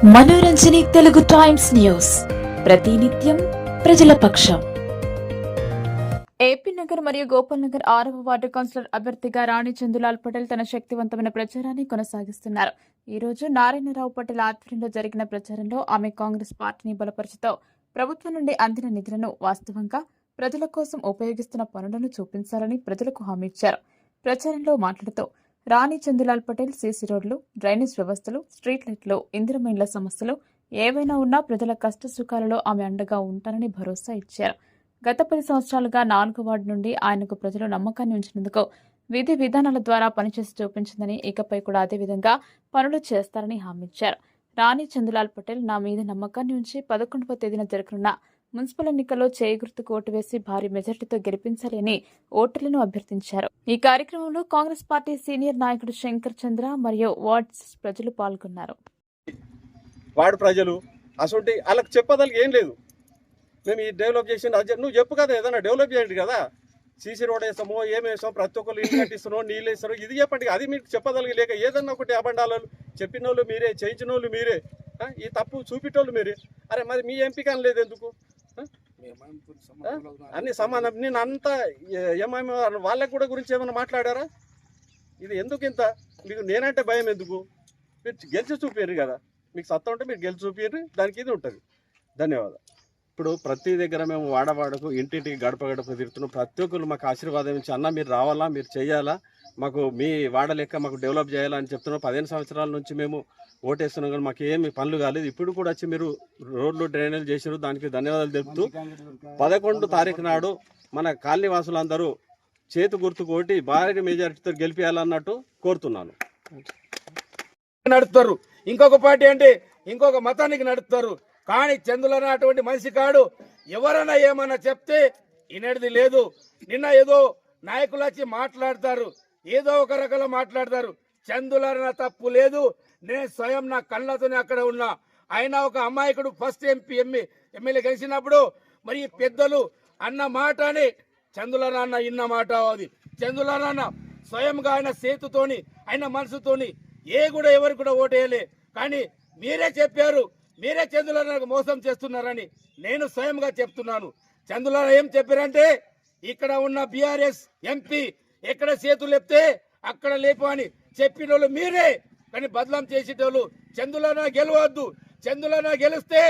మనోరంజని Telugu times news ప్రతినిత్యం ప్రజల పక్షం. ఏపీ నగర్ మరియు గోపాల్ నగర్ 6వ వార్డు కౌన్సిలర్ అభ్యర్థిగా రాణి చందులాల్ పటేల్ తన శక్తివంతమైన ప్రచారాన్ని కొనసాగిస్తున్నారు. ఈ రోజు నారాయణరావు పటేల్ ఆధ్వర్యంలో జరిగిన ప్రచారంలో ఆమె కాంగ్రెస్ పార్టీని బలపరుచుతూ ప్రభుత్వం నుండి అందిన నిధులను వాస్తవంగా ప్రజల కోసం ఉపయోగిస్తున్న పనులను చూపించాలని ప్రజలకు హామీ ఇచ్చారు. ప్రచారంలో మాట్లాడుతూ రాణి చందులాల్ పటేల్ సీసీ రోడ్లు, డ్రైనేజ్ వ్యవస్థలు, స్ట్రీట్ లైట్లు, ఇందిరమ్మ ఇండ్ల సమస్యలు ఏవైనా ఉన్నా ప్రజల కష్ట సుఖాలలో ఆమె అండగా ఉంటారని భరోసా ఇచ్చారు. గత 10 సంవత్సరాలుగా 4వ వార్డు నుండి ఆయనకు ప్రజలు నమ్మకాన్ని ఉంచినందుకు విధి విధానాల ద్వారా పనిచేసి చూపించిందని, ఇకపై కూడా అదే విధంగా పనులు చేస్తారని హామీ ఇచ్చారు. రాణి చందులాల్ పటేల్ నా మీద నమ్మకాన్ని ఉంచి 11వ తేదీన జరగనున్న మున్సిపల్ ఎన్నికల్లో చేయి గుర్తుకు ఓటు వేసి భారీ మెజార్టీతో గెలిపించాలి అని ఓటర్లను అభ్యర్థించారు. ఈ కార్యక్రమంలో కాంగ్రెస్ పార్టీ సీనియర్ నాయకుడు శంకర్ చంద్ర మరియు వార్డ్స్ ప్రజలు పాల్గొన్నారు. వాడు ప్రజలు అసలు వాళ్ళకి చెప్పదలకి ఏం లేదు. మేము ఈ డెవలప్ చేసిన నువ్వు చెప్పు కదా, ఏదైనా డెవలప్ చేయండి కదా. సీసీ రోడ్ వేస్తామో ఏమేసామో, ప్రతి ఒక్కరు ఇల్లు కట్టిస్తున్నామో, నీళ్ళు వేస్తారో, ఇది చెప్పండి. అది మీకు చెప్పదలకి లేక ఏదన్నా ఒకటి అబండాలు చెప్పిన వాళ్ళు మీరే, చేయించిన వాళ్ళు మీరే, ఈ తప్పు చూపించోళ్ళు మీరే. అరే మరి మీ ఎంపిక అని లేదు ఎందుకు? అన్ని సమానం. నేను అంతా ఏమేమో వాళ్ళకి కూడా గురించి ఏమైనా మాట్లాడారా? ఇది ఎందుకు ఇంత మీకు నేనంటే భయం ఎందుకు? మీరు గెలిచి చూపారు కదా, మీకు సత్తా ఉంటే మీరు గెలిచి చూపారు, దానికి ఇది ఉంటుంది. ధన్యవాదాలు. ఇప్పుడు ప్రతి దగ్గర మేము వాడవాడకు ఇంటింటికి గడప గడప తిరుగుతున్నాం. ప్రతి ఒక్కరు మాకు ఆశీర్వాదం ఇచ్చి అన్న మీరు రావాలా, మీరు చేయాలా, మాకు మీ వాడ లెక్క మాకు డెవలప్ చేయాలని చెప్తున్నాం. 15 సంవత్సరాల నుంచి మేము ఓటేస్తున్నాం కానీ మాకు ఏమి పనులు కాలేదు. ఇప్పుడు కూడా వచ్చి మీరు రోడ్లు డ్రైనేజ్ చేసారు, దానికి ధన్యవాదాలు తెలుపుతూ 11 తారీఖు నాడు మన కాలనీ వాసులందరూ చేతు గుర్తుకు ఓటి భారీ మెజారిటీతో గెలిపించాలన్నట్టు కోరుతున్నాను. నడుపుతారు, ఇంకొక పార్టీ అంటే ఇంకొక మతానికి నడుపుతారు. కానీ చందులన్న అటువంటి మనిషి కాడు. ఎవరైనా ఏమన్నా చెప్తే వినేది లేదు. నిన్న ఏదో నాయకులు వచ్చి మాట్లాడతారు, ఏదో ఒక రకంగా మాట్లాడతారు. చందులన్న తప్పు లేదు. నేను స్వయం నా కళ్ళతోనే అక్కడ ఉన్నా. ఆయన ఒక అమాయకుడు ఫస్ట్ ఎమ్మెల్యే గెలిచినప్పుడు మరి పెద్దలు అన్న మాట అని చందులన్న అన్న ఇన్న మాట. అది చందులన్న స్వయంగా ఆయన చేతుతోని, ఆయన మనసుతోని కూడా ఎవరు కూడా ఓటేయలే. కానీ మీరే చెప్పారు, మీరే చందులన్నకు మోసం చేస్తున్నారని నేను స్వయంగా చెప్తున్నాను. చందులన్న ఏం చెప్పారంటే, ఇక్కడ ఉన్న బీఆర్ఎస్ ఎంపీ ఎక్కడ చేతులు లేపితే అక్కడ లేపు అని చెప్పిన వాళ్ళు మీరే. కానీ బదలాం చేసేటోళ్ళు చందులన్న గెలవద్దు, చందులన్న గెలిస్తే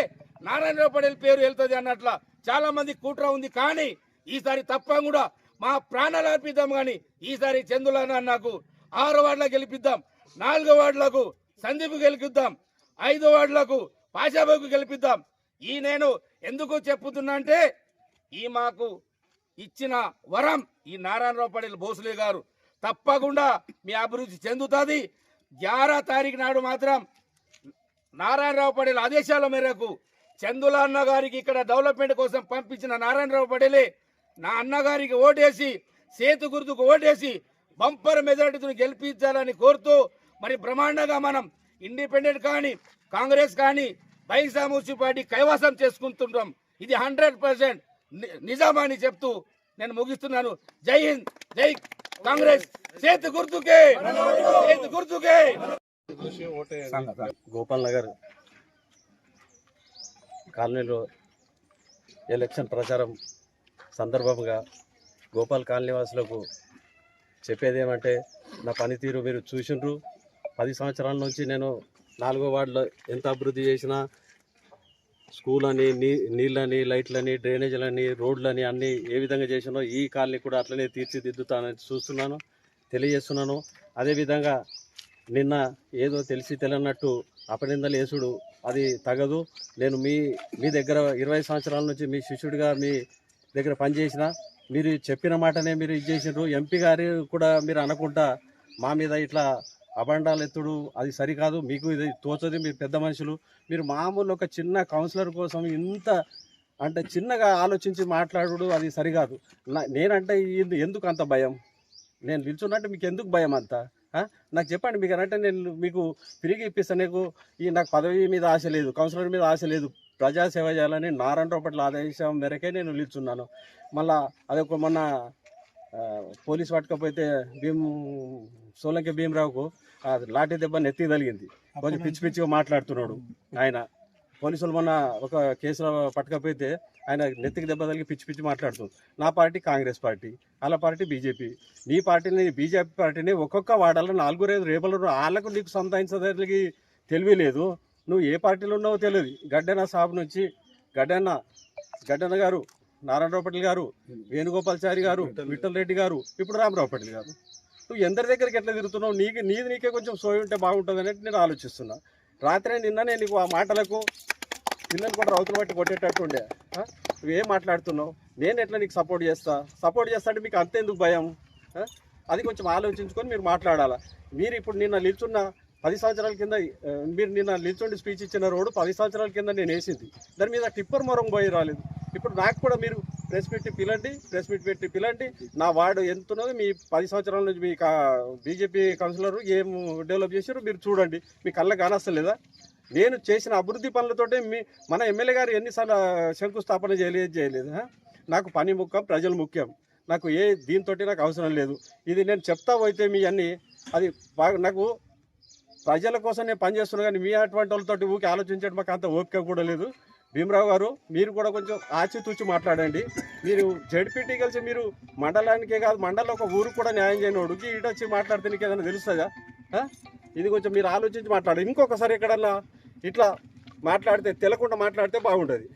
నారాయణరావు పటేల్ పేరు వెళ్తుంది అన్నట్ల చాలా మంది కుట్ర ఉంది. కానీ ఈసారి తప్పకుండా మా ప్రాణాలు అర్పిద్దాం. కానీ ఈసారి చందులన్న నాకు 6 వార్డులకు గెలిపిద్దాం, 4 వార్డులకు సందీప్ గెలిపిద్దాం, 5 వార్డులకు పాషాబాబుకు గెలిపిద్దాం. ఈ నేను ఎందుకు చెప్పుతున్నా అంటే, ఈ మాకు ఇచ్చిన వరం ఈ నారాయణరావు పటేల్ భోసలే గారు తప్పకుండా మీ అభివృద్ధి చెందుతుంది. 11 తారీఖు నాడు మాత్రం నారాయణరావు పటేల్ ఆదేశాల మేరకు చందులన్న గారికి ఇక్కడ డెవలప్మెంట్ కోసం పంపించిన నారాయణరావు పటేలే నా అన్నగారికి ఓటేసి, సేతు గుర్తుకు ఓటేసి బంపర్ మెజారిటీని గెలిపించాలని కోరుతూ, మరి బ్రహ్మాండంగా మనం ఇండిపెండెంట్ కానీ కాంగ్రెస్ కానీ బైసా మున్సిపాలిటీ కైవసం చేసుకుంటుంటాం. ఇది 100% నిజామని చెప్తూ నేను ముగిస్తున్నాను. జై హింద్, జై కాంగ్రెస్. చేతు గుర్తుకే, చేతు గుర్తుకే. గోపాల్ నగర్ కాలనీలో ఎలక్షన్ ప్రచారం సందర్భంగా గోపాల్ కాలనీ వాసులకు చెప్పేది ఏమంటే, నా పనితీరు మీరు చూసిండ్రు. 10 సంవత్సరాల నుంచి నేను 4వ వార్డులో ఎంత అభివృద్ధి చేసినా, స్కూల్ అని, నీళ్ళని, లైట్లని, డ్రైనేజీలని, రోడ్లని అన్నీ ఏ విధంగా చేసినో ఈ కాలనీ కూడా అట్లనే తీర్చిదిద్దుతానని చూస్తున్నాను, తెలియజేస్తున్నాను. అదేవిధంగా నిన్న ఏదో తెలిసి తెలియనట్టు అపనిందలు వేసుడు అది తగదు. నేను మీ దగ్గర 20 సంవత్సరాల నుంచి మీ శిష్యుడిగా మీ దగ్గర పనిచేసిన, మీరు చెప్పిన మాటనే మీరు ఇది చేసినారు. ఎంపీ గారు కూడా మీరు అనకుండా మా మీద ఇట్లా అబండాలు ఎత్తుడు అది సరికాదు. మీకు ఇది తోచది, మీరు పెద్ద మనుషులు. మీరు మామూలు ఒక చిన్న కౌన్సిలర్ కోసం ఇంత అంటే చిన్నగా ఆలోచించి మాట్లాడు అది సరికాదు. నేనంటే ఎందుకు అంత భయం? నేను నిల్చున్నట్టు మీకు ఎందుకు భయం అంతా? నాకు చెప్పండి. మీకు అంటే నేను మీకు తిరిగి ఇప్పిస్తాను. నాకు పదవి మీద ఆశ లేదు, కౌన్సిలర్ మీద ఆశ లేదు. ప్రజాసేవ చేయాలని నారాయణరావు పట్ల ఆదేశం మేరకే నేను నిల్చున్నాను. మళ్ళీ అదొక మొన్న పోలీసు పట్టుకపోతే సోలంకి భీమరావుకు లాఠీ దెబ్బ నెత్తి తగిలింది. కొంచెం పిచ్చి పిచ్చిగా మాట్లాడుతున్నాడు ఆయన. పోలీసులు మొన్న ఒక కేసులో పట్టుకపోతే ఆయన నెత్తికి దెబ్బ తగిలి పిచ్చి పిచ్చి మాట్లాడుతుంది. నా పార్టీ కాంగ్రెస్ పార్టీ, వాళ్ళ పార్టీ బీజేపీ. నీ పార్టీని బీజేపీ పార్టీని ఒక్కొక్క వాడాలో 4-5 రేపలు వాళ్ళకు నీకు సంతాయించడానికి తెలివి లేదు. నువ్వు ఏ పార్టీలో ఉన్నావో తెలియదు. గడ్డన్న సాబ్ నుంచి గడ్డన్న గారు, నారాయణరావు పటేల్ గారు, వేణుగోపాల్చారి గారు, విఠల్ రెడ్డి గారు, ఇప్పుడు రామరావు పటేల్ గారు. నువ్వు ఎందరి దగ్గరికి ఎట్లా తిరుగుతున్నావు? నీకే కొంచెం సోయి ఉంటే బాగుంటుంది అనేది నేను ఆలోచిస్తున్నా. రాత్రి నిన్ననే నీకు ఆ మాటలకు పిల్లలు కూడా రౌతులు బట్టి కొట్టేటట్టు ఉండే. నువ్వేం మాట్లాడుతున్నావు? నేను ఎట్లా నీకు సపోర్ట్ చేస్తా అంటే మీకు అంతెందుకు భయం? అది కొంచెం ఆలోచించుకొని మీరు మాట్లాడాలా. మీరు ఇప్పుడు నిన్న నిల్చున్న 10 సంవత్సరాల కింద మీరు నిన్న నిల్చుండి స్పీచ్ ఇచ్చిన రోడ్డు 10 సంవత్సరాల కింద నేను వేసింది. దాని మీద టిప్పర్ మొరం పోయి రాలేదు. ఇప్పుడు నాకు కూడా మీరు ప్రెస్ మీట్ పెట్టి పిలండి. నా వార్డు ఎంతున్నదో మీ 10 సంవత్సరాల నుంచి మీ బీజేపీ కౌన్సిలర్ ఏం డెవలప్ చేశారో మీరు చూడండి. మీ కళ్ళకి కానస్తలేదా? నేను చేసిన అభివృద్ధి పనులతోటే మన ఎమ్మెల్యే గారు ఎన్నిసార్లు శంకుస్థాపన చేయలేదు. నాకు పని ముఖ్యం, ప్రజలు ముఖ్యం. నాకు దీంతో నాకు అవసరం లేదు. ఇది నేను చెప్తా పోతే మీ అన్నీ అది బాగా నాకు ప్రజల కోసం నేను పనిచేస్తున్నాను. కానీ మీ అటువంటి వాళ్ళతో ఊరికి ఆలోచించడం మాకు అంత ఓపిక కూడా లేదు. భీమరావు గారు, మీరు కూడా కొంచెం ఆచితూచి మాట్లాడండి. మీరు జడ్పీటీ కలిసి మీరు మండలానికే కాదు, మండలం ఒక ఊరు కూడా న్యాయం చేయనోడుకి ఇటొచ్చి మాట్లాడితే నీకు ఏదైనా తెలుస్తుందా? ఇది కొంచెం మీరు ఆలోచించి మాట్లాడండి. ఇంకొకసారి ఎక్కడన్నా ఇట్లా మాట్లాడితే తెలకుండా మాట్లాడితే బాగుంటుంది.